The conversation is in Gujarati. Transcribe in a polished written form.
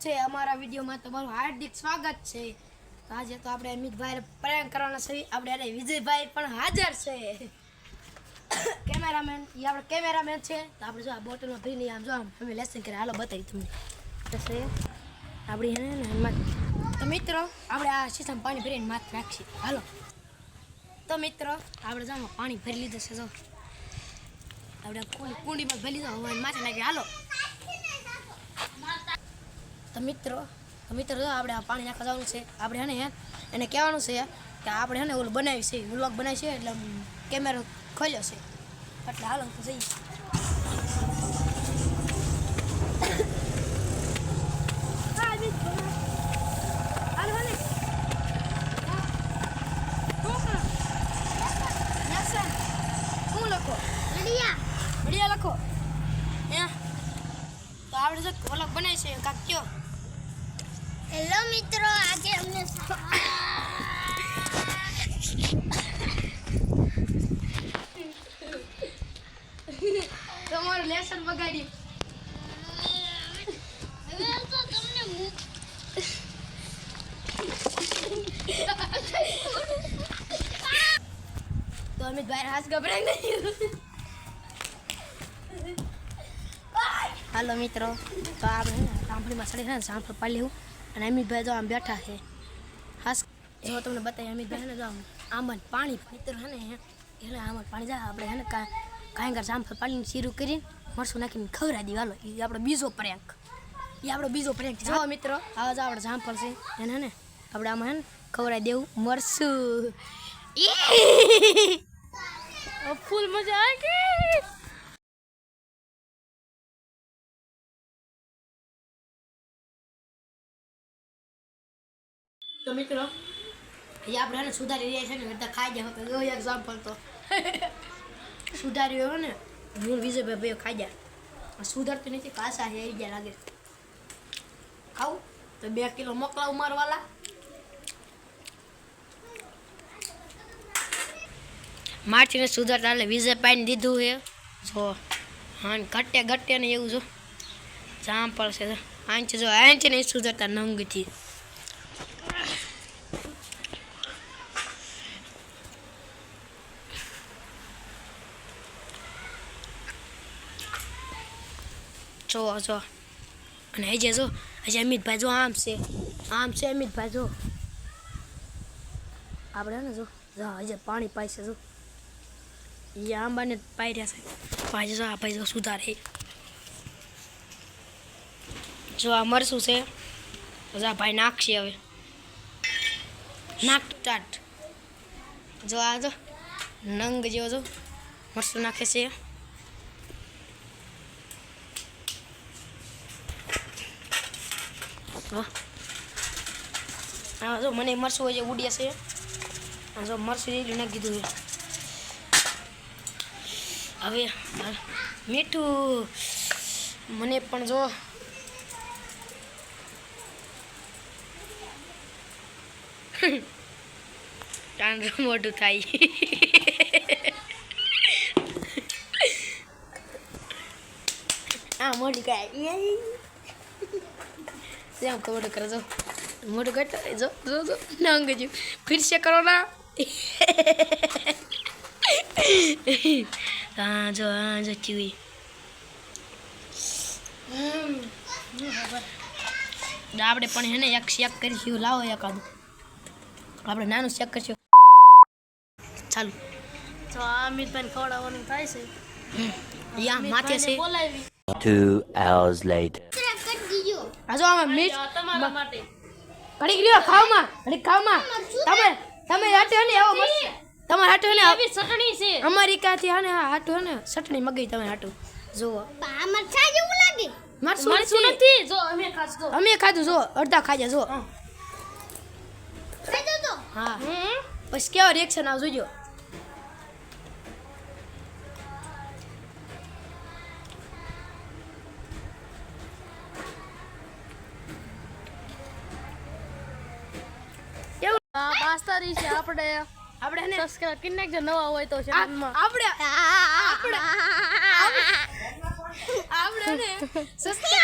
છે અમારા વિડીયોમાં તમારું હાર્દિક સ્વાગત છે। આજે તો આપણે અમિતભાઈ પ્રેન્ક કરવાના છે। આપણે અરે વિજયભાઈ પણ હાજર છે। કેમેરામેન એ આપણો કેમેરામેન છે। તો આપણે જો આ બોટલમાં ભરીને આમ જો અમે લેસન કરે હાલો બતાવી તમને છે આપણી હે ને તો મિત્રો આપણે આ શીશામાં પાણી ભરીને માથ રાખીએ હાલો। તો મિત્રો આપણે જો પાણી ભરી લીધું છે જો આપણે કુંડીમાં ભરી લીધો હવે માથે નાખી હાલો। તો મિત્રો જો આપણે આ પાણી નાખવા જવાનું છે। આપણે હે ને એને કહેવાનું છે કે આપણે હે ને ઓલું બનાવી છે વ્લોગ બનાવી છે એટલે કેમેરો ખોલ્યો છે એટલે હાલો તો જઈએ। લખો તો આપણે જો વ્લોગ બનાવી છે કાક કયો। હેલો મિત્રો, આજે અમને તમારું લેસન બગાડી હવે તો તમને તો અમિતભાઈ હાથ ગભરાઈ ગયું। હાલો મિત્રો તો આપણે સાંભળીમાં સડી છે ને સાંભળ પાડી લેવું અને અમિતભાઈ જો આમ બેઠા છે હાસ જો તમને બતાવીએ અમિતભાઈ ને જો આમ પાણી મિત્રો હે ને એટલે આમ પાણી જાય આપણે હે ને કાંઈ કર જામફળ પાડીને શીરું કરીને મરસું નાખીને ખવડાવી દઈએ હાલો। એ આપણો બીજો પ્રેન્ક જો મિત્રો આવા જો આપણે જામફળ છે એને હે ને આપણે આમાં હે ને ખવડાવી દેવું મરસું ફૂલ મજા આવી ગઈ। તો મિત્રો એ આપણે હે ને સુધારી રહ્યા છે ને બધા ખાઈ જાય તો જો એક્ઝામ્પલ તો સુધાર્યો ને હું વિજયભાઈ ભાઈ ખાઈ જાય સુધારતું નથી કાસા હે આવી ગયા લાગે ખાવું તો 2 કિલો મોકલાવું મારવાલા। માટીને સુધારતા એટલે વિજયભાઈને દીધું છે જો હા ઘટે ને એવું જો જામફળ છે આંચ જો આંચ નહીં સુધારતા નંગથી જો અને હજી જો હજી અમિતભાઈ જો આમ છે અમિતભાઈ જો આપણે ને જો હજી પાણી પાય છે જો એ આંબાને પાઈ રહ્યા છે પાછી જો આ ભાઈ જો સુધારે જો આ મરસું છે જો આ ભાઈ નાખશે હવે નાખ ચાટ જો આ જો નંગ જેવો જો મરસું નાખે છે હા જો મને મરસું હોય ઉડ્યા છે જો મરસું એટલું નાખી દીધું છે હવે મીઠું મને પણ જો કાંદરું મોટું થાય આ મોટું કાંઈ જેમ ખબર કરે જો મોટું ઘટ જો નંગ જો ફિર से करो ना हाँ जो चीवी આપણે પણ હે ને એક શેક કરીશું લાવો એકાદું આપણે નાનું શેક કરશું ચાલુ તો અમિતભાઈ ખવડાવવાનું થાય છે યા માથે છે બોલાવી 2 hours later કરી દીજો। આજો આમાં મીઠ તમારા માટે ઘડીક લ્યો ખાવમાં તમે હાટે ને આવો મસ્ત તમારે હાટે ને આવી ચટણી છે અમેરિકાથી હે ને હાટુ હે ને ચટણી મગાઈ તમે હાટુ જુઓ આ મરચા જેવું લાગે। મરસું મરચું નથી જો અમે ખાધું અમે ખાધું જો અડધા ખાજા જો ખાઈ દો તો હા પછી કેવો રિએક્શન આવ જોજો। બાસ્તારી છે આપણે આપણે ને સબસ્ક્રાઇબ કરી નાખજો નવા હોય તો ચેનલમાં આપણે ને સબસ્ક્રાઇબ